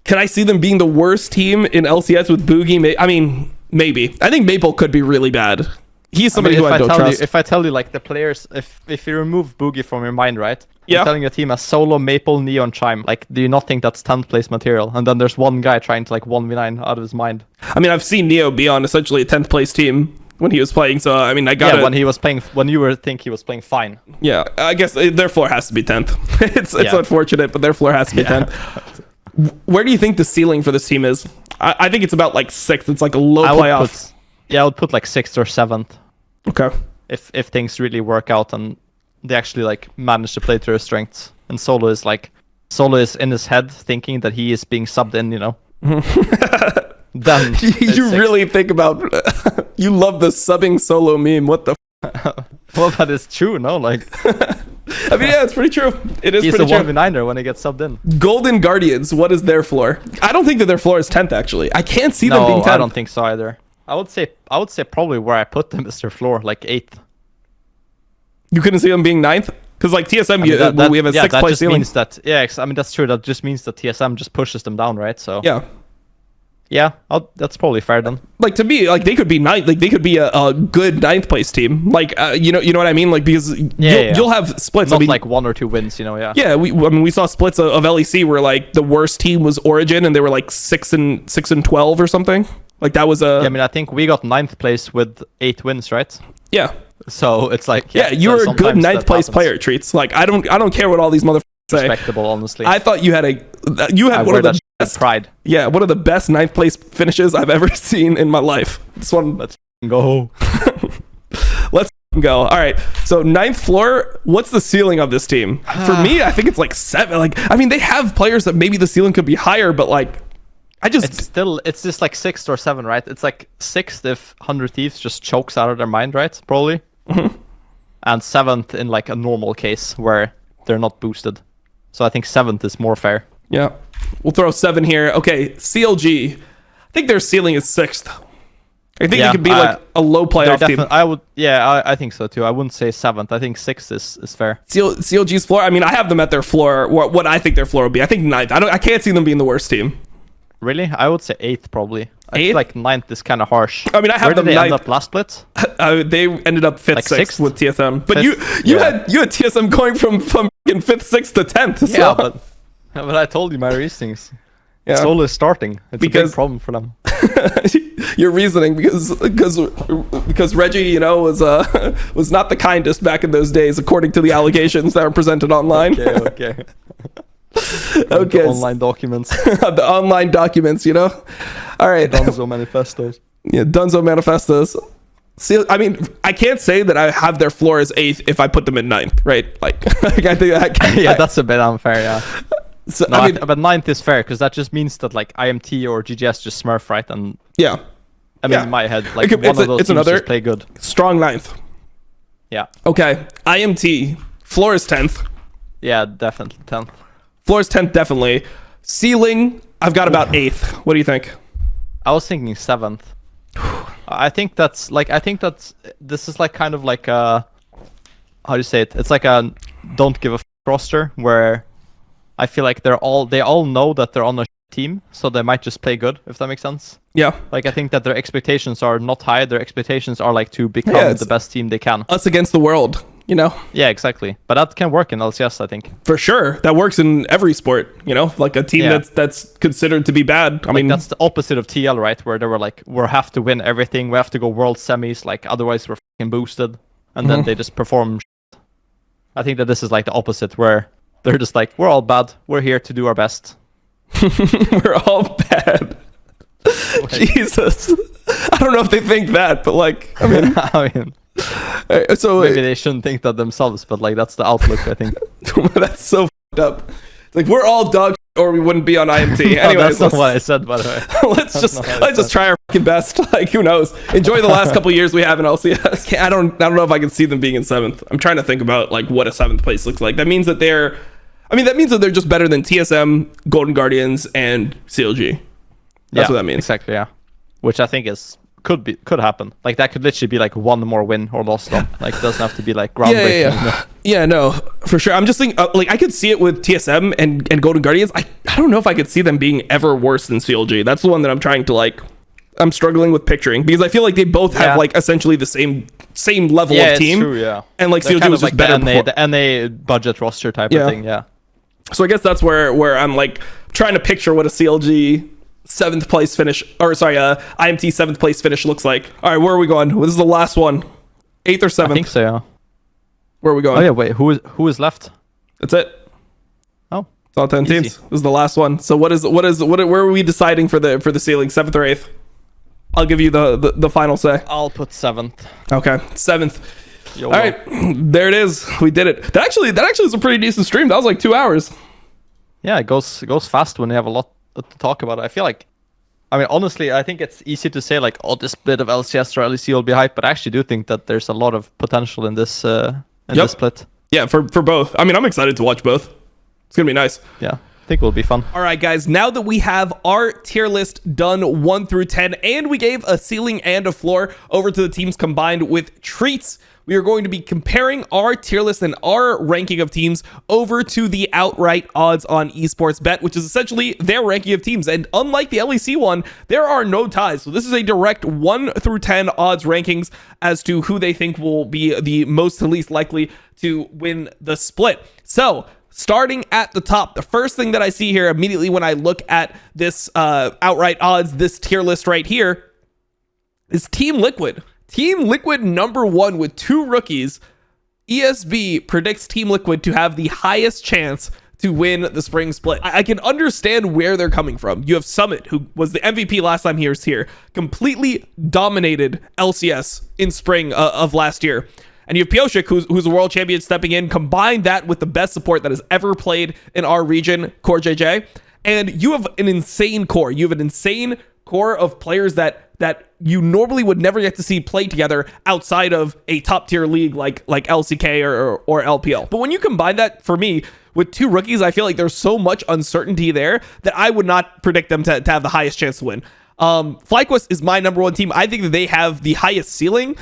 Can I see them being the worst team in LCS with Boogie? I mean, maybe. I think Maple could be really bad. He's somebody who I don't trust. If I tell you like the players, if you remove Boogie from your mind, right? Yeah. I'm telling your team as Solo, Maple, Neon, Chime. Like, do you not think that's 10th place material? And then there's one guy trying to like 1v9 out of his mind. I mean, I've seen Neo be on essentially a 10th place team when he was playing. So I mean, I got when he was playing, when you think he was playing fine. Yeah, I guess their floor has to be 10th. It's unfortunate, but their floor has to be 10th. Where do you think the ceiling for this team is? I think it's about like 6th. It's like a low playoff. I would put like 6th or 7th. Okay. If things really work out and they actually like manage to play to their strengths, and Solo is in his head thinking that he is being subbed in, you know. Then you really think about you love the subbing Solo meme. What the well, that is true, no? Like I mean, yeah, it's pretty true. It is he's pretty a true. 1v9er when he gets subbed in. Golden Guardians, what is their floor? I don't think that their floor is 10th actually. I can't see them being 10th. I don't think so either. I would say probably where I put them is their floor, like 8th. You couldn't see them being 9th? Because like TSM, we have a 6th place ceiling. Means that, I mean, that's true. That just means that TSM just pushes them down, right? So yeah, that's probably fair then. Like to me, like they could be 9th. Like they could be a good 9th place team. Like you know what I mean? Like because you'll have splits. Not I mean, like 1 or 2 wins, you know? Yeah. Yeah, we saw splits of LEC where like the worst team was Origin and they were like 6 and 12 or something. Like that was a. Yeah, I mean, I think we got 9th place with 8 wins, right? Yeah. So it's like you're a good 9th place player, Treatz. Like I don't care what all these motherfuckers say. Respectable, honestly. I thought you had one of the best pride. Yeah, one of the best 9th place finishes I've ever seen in my life. This one. Let's go. Let's go. All right. So 9th floor. What's the ceiling of this team? For me, I think it's like 7. Like I mean, they have players that maybe the ceiling could be higher, but like. It's just like 6th or 7th, right? It's like 6th if 100 Thieves just chokes out of their mind, right? Probably. And 7th in like a normal case where they're not boosted. So I think 7th is more fair. Yeah. We'll throw 7 here. Okay, CLG. I think their ceiling is 6th. I think it could be like a low playoff team. I think so too. I wouldn't say 7th. I think 6th is fair. CLG's floor, I mean, I have them at their floor, what I think their floor would be. I think 9th. I can't see them being the worst team. Really? I would say 8th probably. I 8th? feel like 9th is kind of harsh. I mean, I have Where them did they 9th. end up last split? They ended up 5th, like 6th with TSM. But 5th? you had TSM going from 5th, 6th to 10th. So. Yeah, but I told you my reasonings. Yeah. Solo is starting. It's a big problem for them. Your reasoning because Reggie, you know, was not the kindest back in those days, according to the allegations that were presented online. Okay. Okay. The online documents. The online documents, you know. All right. Dunzo manifestos. Yeah, Dunzo manifestos. See, I mean, I can't say that I have their floor as 8th if I put them in 9th, right? Like I think that's a bit unfair, yeah. So, no, I mean, but 9th is fair because that just means that like IMT or GGS just smurf, right? And yeah, I mean, in my head, like one of those teams just play good. Strong 9th. Yeah. Okay, IMT floor is 10th. Yeah, definitely 10th. Floor is 10th, definitely. Ceiling, I've got about 8th. What do you think? I was thinking 7th. I think that's this is like kind of like a, how do you say it? It's like a don't give a roster where I feel like they all know that they're on a team, so they might just play good, if that makes sense. Yeah. Like I think that their expectations are not high. Their expectations are like to become the best team they can. Us against the world, you know? Yeah, exactly. But that can work in LCS, I think. For sure. That works in every sport, you know? Like a team that's considered to be bad. I mean, that's the opposite of TL, right? Where they were like, we have to win everything. We have to go world semis. Like otherwise we're fucking boosted. And then they just perform shit. I think that this is like the opposite where they're just like, we're all bad. We're here to do our best. We're all bad. Jesus. I don't know if they think that, but like, I mean, so maybe they shouldn't think that themselves, but like that's the outlook, I think. That's so fucked up. It's like we're all dog or we wouldn't be on IMT. Anyways, that's not what I said, by the way. let's just try our fucking best. Like, who knows? Enjoy the last couple years we have in LCS. I don't know if I can see them being in 7th. I'm trying to think about like what a 7th place looks like. That means that they're, I mean, that means that they're just better than TSM, Golden Guardians, and CLG. That's what that means. Exactly, yeah. Which I think could happen. Like, that could literally be like one more win or loss though. Like, it doesn't have to be like groundbreaking. Yeah, no, for sure. I'm just thinking, like, I could see it with TSM and Golden Guardians. I don't know if I could see them being ever worse than CLG. That's the one that I'm trying to, like, I'm struggling with picturing, because I feel like they both have like essentially the same level of team. True, yeah. And like CLG was just better before. The NA budget roster type of thing, yeah. So I guess that's where I'm like trying to picture what a CLG 7th place finish, or sorry, IMT 7th place finish looks like. All right, where are we going? This is the last one. 8th or 7th? I think so, yeah. Where are we going? Oh yeah, wait, who is left? That's it. Oh, it's all 10 teams. This is the last one. So where are we deciding for the ceiling? 7th or 8th? I'll give you the final say. I'll put 7th. Okay, 7th. All right, there it is. We did it. That actually is a pretty decent stream. That was like 2 hours. Yeah, it goes fast when you have a lot to talk about. I feel like, I mean, honestly, I think it's easy to say like, oh, this split of LCS or LEC will be hype, but I actually do think that there's a lot of potential in this this split. Yeah, for both. I mean, I'm excited to watch both. It's gonna be nice. Yeah. I think it will be fun. All right, guys, now that we have our tier list done 1 through 10, and we gave a ceiling and a floor over to the teams combined with Treatz, we are going to be comparing our tier list and our ranking of teams over to the outright odds on esports bet, which is essentially their ranking of teams. And unlike the LEC one, there are no ties. So this is a direct 1 through 10 odds rankings as to who they think will be the most to least likely to win the split. So starting at the top, the first thing that I see here immediately when I look at this outright odds, this tier list right here, is Team Liquid. Team Liquid number 1 with 2 rookies. ESB predicts Team Liquid to have the highest chance to win the spring split. I can understand where they're coming from. You have Summit, who was the MVP last time he was here, completely dominated LCS in spring of last year. And you have Pioshik, who's a world champion, stepping in. Combine that with the best support that has ever played in our region, Core JJ. And you have an insane core. You have an insane core of players that you normally would never get to see play together outside of a top tier league like LCK or LPL. But when you combine that, for me, with 2 rookies, I feel like there's so much uncertainty there that I would not predict them to have the highest chance to win. FlyQuest is my number 1 team. I think that they have the highest ceiling.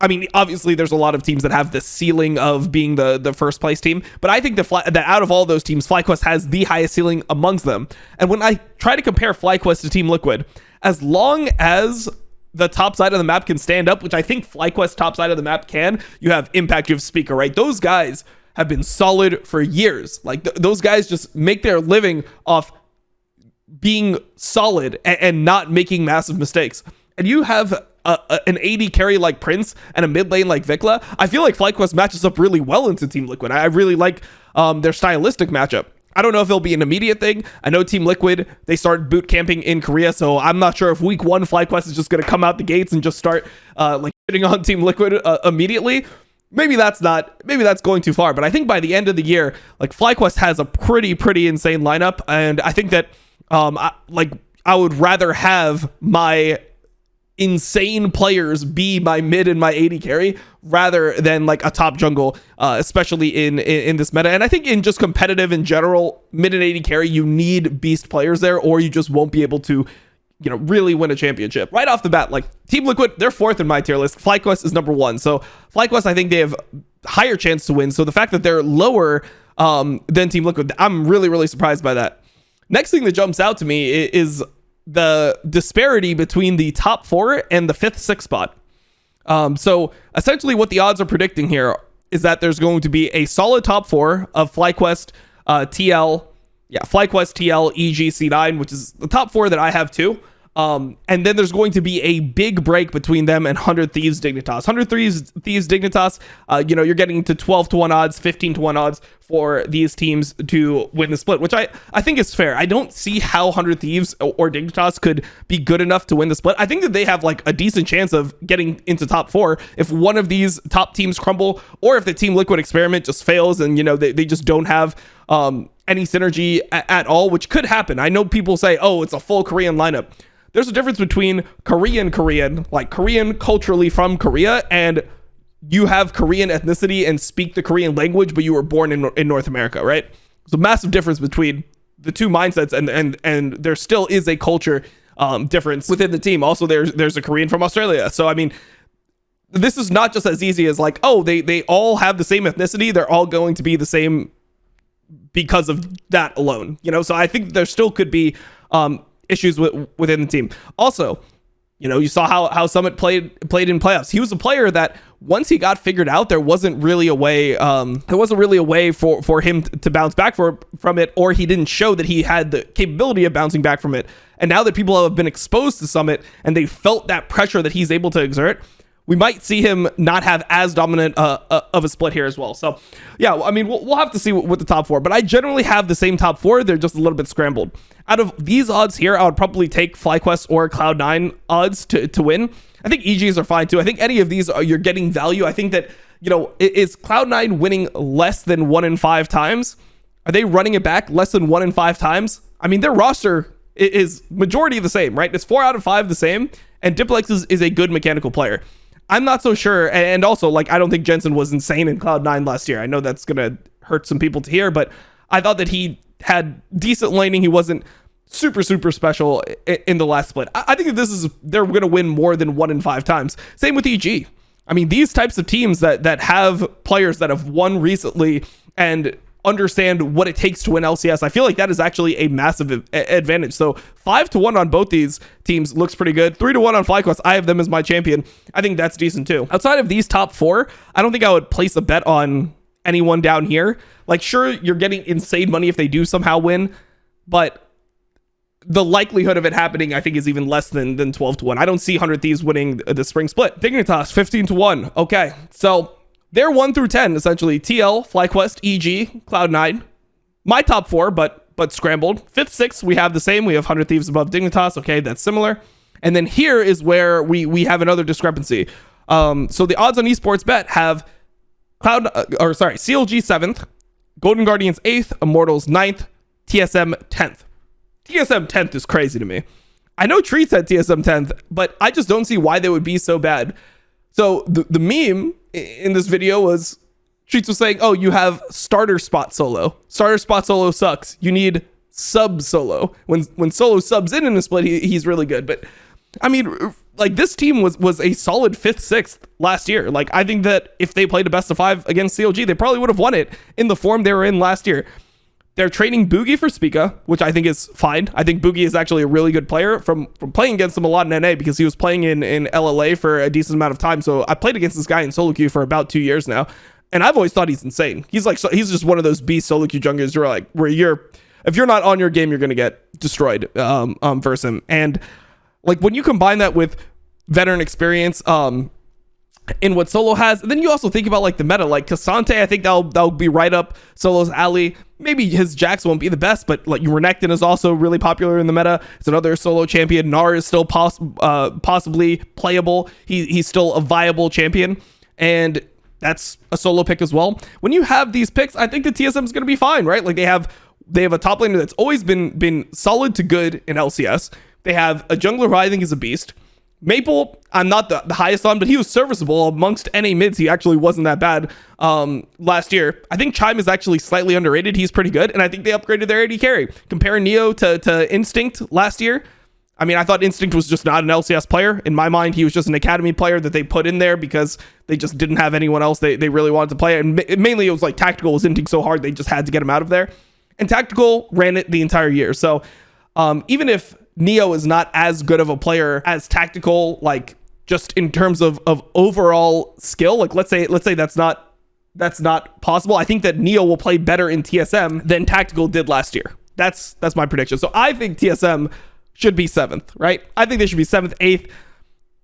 I mean, obviously, there's a lot of teams that have the ceiling of being the first place team, but I think that out of all those teams, FlyQuest has the highest ceiling amongst them. And when I try to compare FlyQuest to Team Liquid, as long as the top side of the map can stand up, which I think FlyQuest top side of the map can, you have Impact, you have Speaker, right? Those guys have been solid for years. Like those guys just make their living off being solid and not making massive mistakes. And you have an AD carry like Prince and a mid lane like Vikla. I feel like FlyQuest matches up really well into Team Liquid. I really like their stylistic matchup. I don't know if it'll be an immediate thing. I know Team Liquid, they started boot camping in Korea, so I'm not sure if week 1 FlyQuest is just going to come out the gates and just start like hitting on Team Liquid immediately. Maybe that's going too far, but I think by the end of the year, like FlyQuest has a pretty insane lineup, and I think that I would rather have my insane players be my mid and my AD carry rather than like a top jungle, especially in this meta. And I think in just competitive in general, mid and AD carry, you need beast players there, or you just won't be able to, really win a championship. Right off the bat, like Team Liquid, they're 4th in my tier list. FlyQuest is number 1. So FlyQuest, I think they have higher chance to win. So the fact that they're lower than Team Liquid, I'm really surprised by that. Next thing that jumps out to me is the disparity between the top 4 and the 5th, 6th spot. So essentially what the odds are predicting here is that there's going to be a solid top 4 of FlyQuest, FlyQuest, TL, EG, C9, which is the top 4 that I have too. And then there's going to be a big break between them and 100 Thieves Dignitas. 100 Thieves Dignitas, you're getting to 12 to 1 odds, 15 to 1 odds for these teams to win the split, which I think is fair. I don't see how 100 Thieves or Dignitas could be good enough to win the split. I think that they have like a decent chance of getting into top 4 if one of these top teams crumble, or if the Team Liquid experiment just fails and, they just don't have any synergy at all, which could happen. I know people say, oh, it's a full Korean lineup. There's a difference between Korean, like Korean culturally from Korea, and you have Korean ethnicity and speak the Korean language, but you were born in North America, right? There's a massive difference between the two mindsets, and there still is a culture difference within the team. Also, there's a Korean from Australia. So, I mean, this is not just as easy as like, oh, they all have the same ethnicity. They're all going to be the same because of that alone, you know? So I think there still could be issues within the team. Also, you know, you saw how Summit played in playoffs. He was a player that once he got figured out, there wasn't really a way for him to bounce back from it, or he didn't show that he had the capability of bouncing back from it. And now that people have been exposed to Summit and they felt that pressure that he's able to exert, we might see him not have as dominant of a split here as well. So, yeah, I mean, we'll have to see with the top four. But I generally have the same top four. They're just a little bit scrambled. Out of these odds here, I would probably take FlyQuest or Cloud9 odds to win. I think EGs are fine too. I think any of these you're getting value. I think that, you know, is Cloud9 winning less than 1 in 5 times? Are they running it back less than 1 in 5 times? I mean, their roster is majority the same, right? It's 4 out of 5 the same. And Diplex is a good mechanical player. I'm not so sure. And also, like, I don't think Jensen was insane in Cloud9 last year. I know that's going to hurt some people to hear, but I thought that he had decent laning. He wasn't super special in the last split. I think that they're going to win more than 1 in 5 times. Same with EG. I mean, these types of teams that have players that have won recently and understand what it takes to win LCS, I feel like that is actually a massive advantage. So 5-1 on both these teams looks pretty good. 3-1 on FlyQuest. I have them as my champion. I think that's decent too. Outside of these top 4, I don't think I would place a bet on anyone down here. Like, sure, you're getting insane money if they do somehow win, but the likelihood of it happening, I think, is even less than 12-1. I don't see 100 Thieves winning the spring split. Dignitas, 15-1. Okay, so they're 1 through 10, essentially. TL, FlyQuest, EG, Cloud9. My top 4, but scrambled. 5th, 6th, we have the same. We have 100 Thieves above Dignitas. Okay, that's similar. And then here is where we have another discrepancy. So the odds on esports bet have CLG 7th, Golden Guardians 8th, Immortals 9th, TSM 10th. TSM 10th is crazy to me. I know Treatz had TSM 10th, but I just don't see why they would be so bad. So the meme in this video was Treatz was saying, oh, you have starter spot solo. Starter spot solo sucks. You need sub solo. When solo subs in a split, he's really good. But I mean, like, this team was a solid 5th, 6th last year. Like, I think that if they played a best of 5 against CLG, they probably would have won it in the form they were in last year. They're trading Boogie for Spica, which I think is fine. I think Boogie is actually a really good player from playing against him a lot in NA, because he was playing in LLA for a decent amount of time. So I played against this guy in solo queue for about 2 years now, and I've always thought he's insane. He's just one of those beast solo queue junglers if you're not on your game, you're gonna get destroyed versus him. And like, when you combine that with veteran experience in what solo has, and then you also think about like the meta, like Cassante, I think that'll be right up solo's alley. Maybe his Jax won't be the best, but like Renekton is also really popular in the meta. It's another solo champion. Gnar is still possibly playable. He's still a viable champion, and that's a solo pick as well. When you have these picks, I think the TSM is going to be fine, right? Like, they have a top laner that's always been solid to good in LCS. They have a jungler who I think is a beast. Maple, I'm not the highest on, but he was serviceable amongst NA mids. He actually wasn't that bad last year. I think Chime is actually slightly underrated. He's pretty good, and I think they upgraded their AD carry. Comparing Neo to Instinct last year, I mean, I thought Instinct was just not an LCS player. In my mind, he was just an academy player that they put in there because they just didn't have anyone else they really wanted to play. And mainly it was like Tactical was inting so hard, they just had to get him out of there. And Tactical ran it the entire year. So even if Neo is not as good of a player as Tactical, like, just in terms of overall skill, like, let's say that's not possible, I think that Neo will play better in TSM than Tactical did last year. That's my prediction. So I think TSM should be 7th, right? I think they should be 7th, 8th.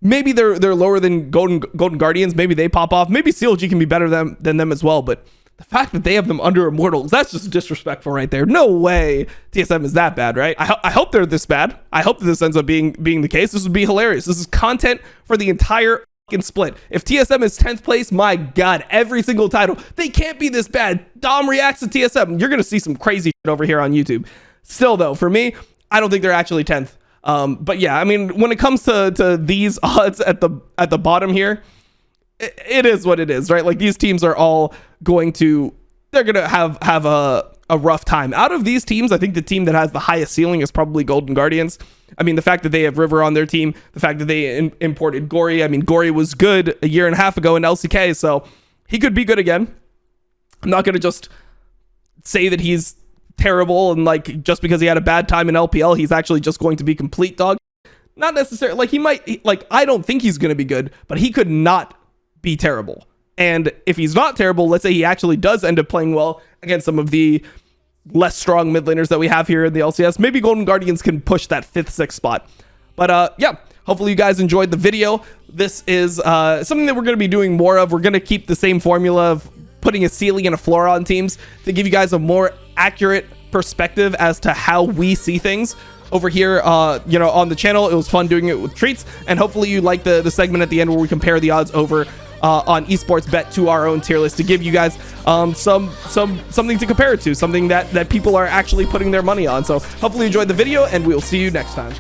Maybe they're lower than Golden Guardians. Maybe they pop off. Maybe CLG can be better than them as well. But the fact that they have them under Immortals, that's just disrespectful right there. No way TSM is that bad, right? I hope they're this bad. I hope that this ends up being the case. This would be hilarious. This is content for the entire fucking split. If TSM is 10th place, my God, every single title, they can't be this bad. Dom reacts to TSM. You're going to see some crazy shit over here on YouTube. Still, though, for me, I don't think they're actually 10th. But yeah, I mean, when it comes to these odds at the bottom here, it is what it is, right? Like, these teams are all they're going to have a rough time. Out of these teams, I think the team that has the highest ceiling is probably Golden Guardians. I mean, the fact that they have River on their team, the fact that they imported Gory. I mean, Gory was good a year and a half ago in LCK, so he could be good again. I'm not going to just say that he's terrible and, like, just because he had a bad time in LPL, he's actually just going to be complete dog. Not necessarily. Like, he might, like, I don't think he's going to be good, but he could not be terrible. And if he's not terrible, let's say he actually does end up playing well against some of the less strong mid laners that we have here in the LCS, maybe Golden Guardians can push that 5th, 6th spot. But yeah, hopefully you guys enjoyed the video. This is something that we're going to be doing more of. We're going to keep the same formula of putting a ceiling and a floor on teams to give you guys a more accurate perspective as to how we see things over here, you know, on the channel. It was fun doing it with Treatz, and hopefully you like the segment at the end where we compare the odds over on esports bet to our own tier list to give you guys something to compare it to, something that people are actually putting their money on. So hopefully you enjoyed the video, and we'll see you next time.